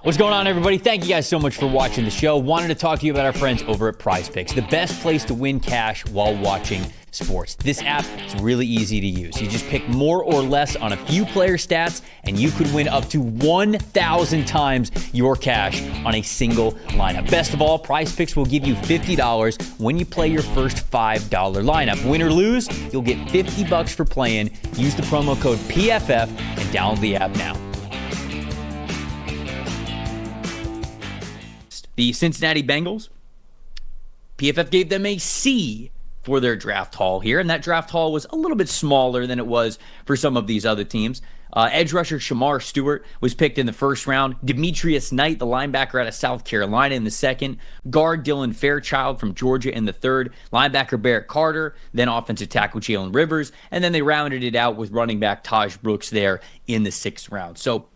What's going on, everybody? Thank you guys so much for watching the show. Wanted to talk to you about our friends over at Prize Picks, the best place to win cash while watching sports. This app is really easy to use. You just pick more or less on a few player stats, and you could win up to 1,000 times your cash on a single lineup. Best of all, Prize Picks will give you $50 when you play your first $5 lineup. Win or lose, you'll get $50 for playing. Use the promo code PFF and download the app now. The Cincinnati Bengals, PFF gave them a C for their draft haul here, and that draft haul was a little bit smaller than it was for some of these other teams. Edge rusher Shamar Stewart was picked in the first round. Demetrius Knight, the linebacker out of South Carolina, in the second. Guard Dylan Fairchild from Georgia in the third. Linebacker Barrett Carter, then offensive tackle Jalen Rivers, and then they rounded it out with running back Taj Brooks there in the sixth round. So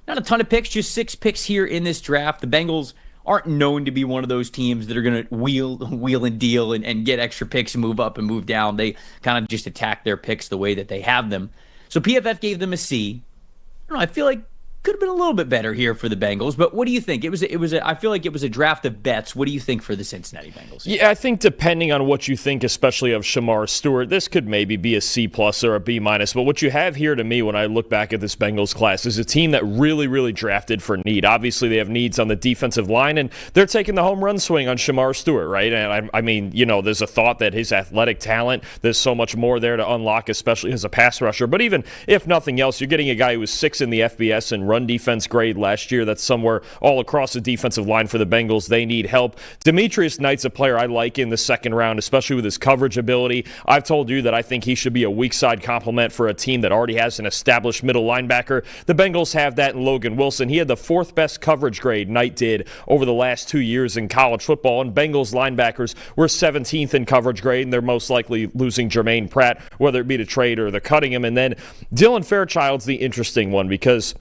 not a ton of picks, just 6 picks here in this draft. The Bengals aren't known to be one of those teams that are going to wheel and deal and get extra picks and move up and move down. They kind of just attack their picks the way that they have them. So PFF gave them a C. I don't know, I feel like could have been a little bit better here for the Bengals, but what do you think? I feel like it was a draft of bets. What do you think for the Cincinnati Bengals? Yeah, I think depending on what you think, especially of Shamar Stewart, this could maybe be a C+ or a B-. But what you have here to me when I look back at this Bengals class is a team that really, really drafted for need. Obviously, they have needs on the defensive line, and they're taking the home run swing on Shamar Stewart, right? And I mean, you know, there's a thought that his athletic talent, there's so much more there to unlock, especially as a pass rusher. But even if nothing else, you're getting a guy who was 6 in the FBS and run defense grade last year. That's somewhere all across the defensive line for the Bengals. They need help. Demetrius Knight's a player I like in the second round, especially with his coverage ability. I've told you that I think he should be a weak side complement for a team that already has an established middle linebacker. The Bengals have that in Logan Wilson. He had the 4th best coverage grade, Knight did, over the last 2 years in college football, and Bengals linebackers were 17th in coverage grade, and they're most likely losing Jermaine Pratt, whether it be to trade or they're cutting him. And then Dylan Fairchild's the interesting one because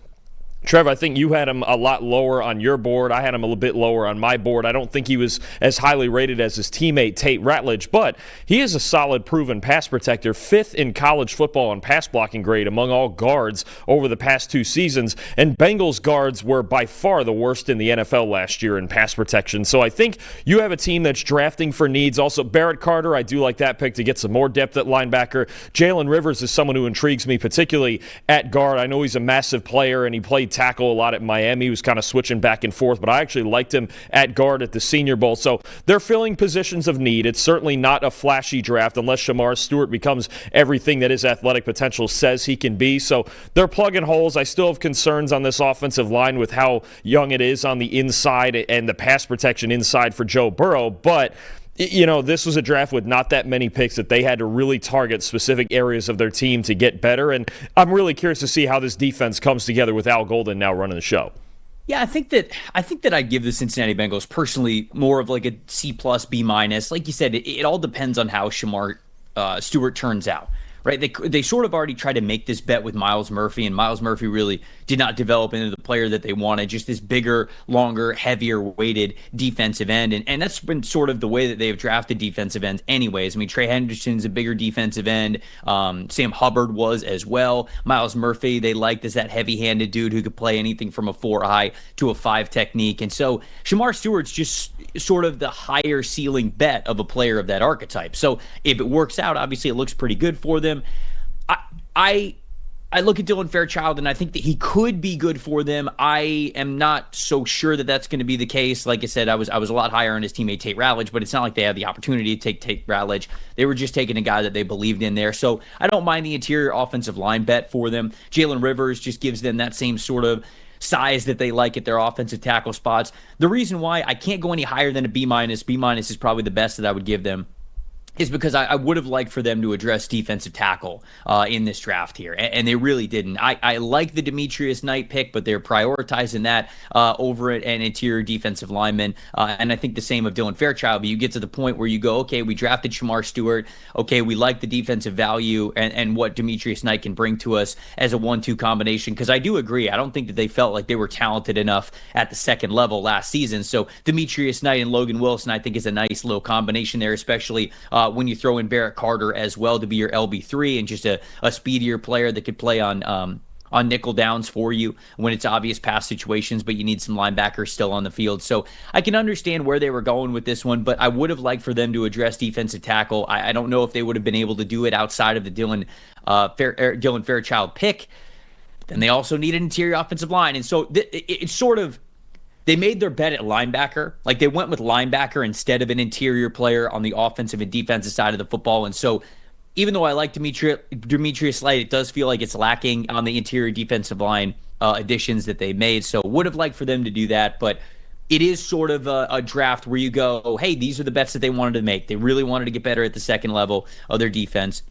Trevor, I think you had him a lot lower on your board. I had him a little bit lower on my board. I don't think he was as highly rated as his teammate Tate Ratledge, but he is a solid, proven pass protector, 5th in college football on pass blocking grade among all guards over the past 2 seasons, and Bengals guards were by far the worst in the NFL last year in pass protection. So I think you have a team that's drafting for needs. Also, Barrett Carter, I do like that pick to get some more depth at linebacker. Jalen Rivers is someone who intrigues me, particularly at guard. I know he's a massive player, and he played tackle a lot at Miami. He was kind of switching back and forth, but I actually liked him at guard at the Senior Bowl. So they're filling positions of need. It's certainly not a flashy draft unless Shamar Stewart becomes everything that his athletic potential says he can be. So they're plugging holes. I still have concerns on this offensive line with how young it is on the inside and the pass protection inside for Joe Burrow, but you know, this was a draft with not that many picks that they had to really target specific areas of their team to get better. And I'm really curious to see how this defense comes together with Al Golden now running the show. Yeah, I think that I'd give the Cincinnati Bengals personally more of like a C+, B-. Like you said, it all depends on how Shamar Stewart turns out. Right, they sort of already tried to make this bet with Myles Murphy, and Myles Murphy really did not develop into the player that they wanted, just this bigger, longer, heavier weighted defensive end. And that's been sort of the way that they've drafted defensive ends anyways. I mean, Trey Henderson's a bigger defensive end. Sam Hubbard was as well. Myles Murphy, they liked as that heavy-handed dude who could play anything from a 4-eye to a 5 technique. And so Shamar Stewart's just sort of the higher ceiling bet of a player of that archetype. So if it works out, obviously it looks pretty good for them. I look at Dylan Fairchild, and I think that he could be good for them. I am not so sure that that's going to be the case. Like I said, I was a lot higher on his teammate Tate Ratledge, but it's not like they had the opportunity to take Tate Ratledge. They were just taking a guy that they believed in there. So I don't mind the interior offensive line bet for them. Jalen Rivers just gives them that same sort of size that they like at their offensive tackle spots. The reason why I can't go any higher than a B-. B- is probably the best that I would give them, is because I would have liked for them to address defensive tackle in this draft here, and they really didn't. I like the Demetrius Knight pick, but they're prioritizing that over it and interior defensive lineman, and I think the same of Dylan Fairchild. But you get to the point where you go, okay, we drafted Shamar Stewart, okay, we like the defensive value and what Demetrius Knight can bring to us as a 1-2 combination, because I do agree, I don't think that they felt like they were talented enough at the second level last season. So Demetrius Knight and Logan Wilson, I think, is a nice little combination there, especially when you throw in Barrett Carter as well to be your LB3 and just a speedier player that could play on on nickel downs for you when it's obvious pass situations, but you need some linebackers still on the field. So I can understand where they were going with this one, but I would have liked for them to address defensive tackle. I don't know if they would have been able to do it outside of the Dylan Fairchild pick. Then they also need an interior offensive line. And so it's sort of, they made their bet at linebacker. Like they went with linebacker instead of an interior player on the offensive and defensive side of the football. And so even though I like Demetrius Light, it does feel like it's lacking on the interior defensive line additions that they made. So would have liked for them to do that, but it is sort of a draft where you go, oh, hey, these are the bets that they wanted to make. They really wanted to get better at the second level of their defense.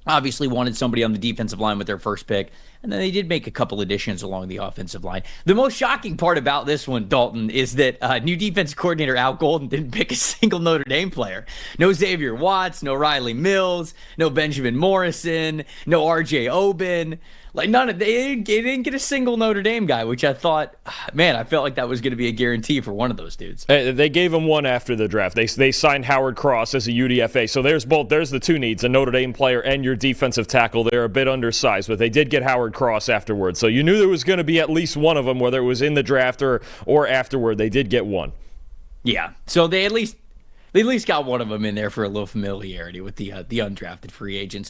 Obviously wanted somebody on the defensive line with their first pick, and then they did make a couple additions along the offensive line. The most shocking part about this one, Dalton, is that new defensive coordinator Al Golden didn't pick a single Notre Dame player. No Xavier Watts, no Riley Mills, no Benjamin Morrison, no R.J. Oben. Like they didn't get a single Notre Dame guy, which I thought, man, I felt like that was going to be a guarantee for one of those dudes. They gave him one after the draft. They signed Howard Cross as a UDFA. So there's the two needs, a Notre Dame player and your defensive tackle. They're a bit undersized, but they did get Howard Cross afterwards. So you knew there was going to be at least one of them, whether it was in the draft or afterward. They did get one. Yeah. So they at least got one of them in there for a little familiarity with the undrafted free agents.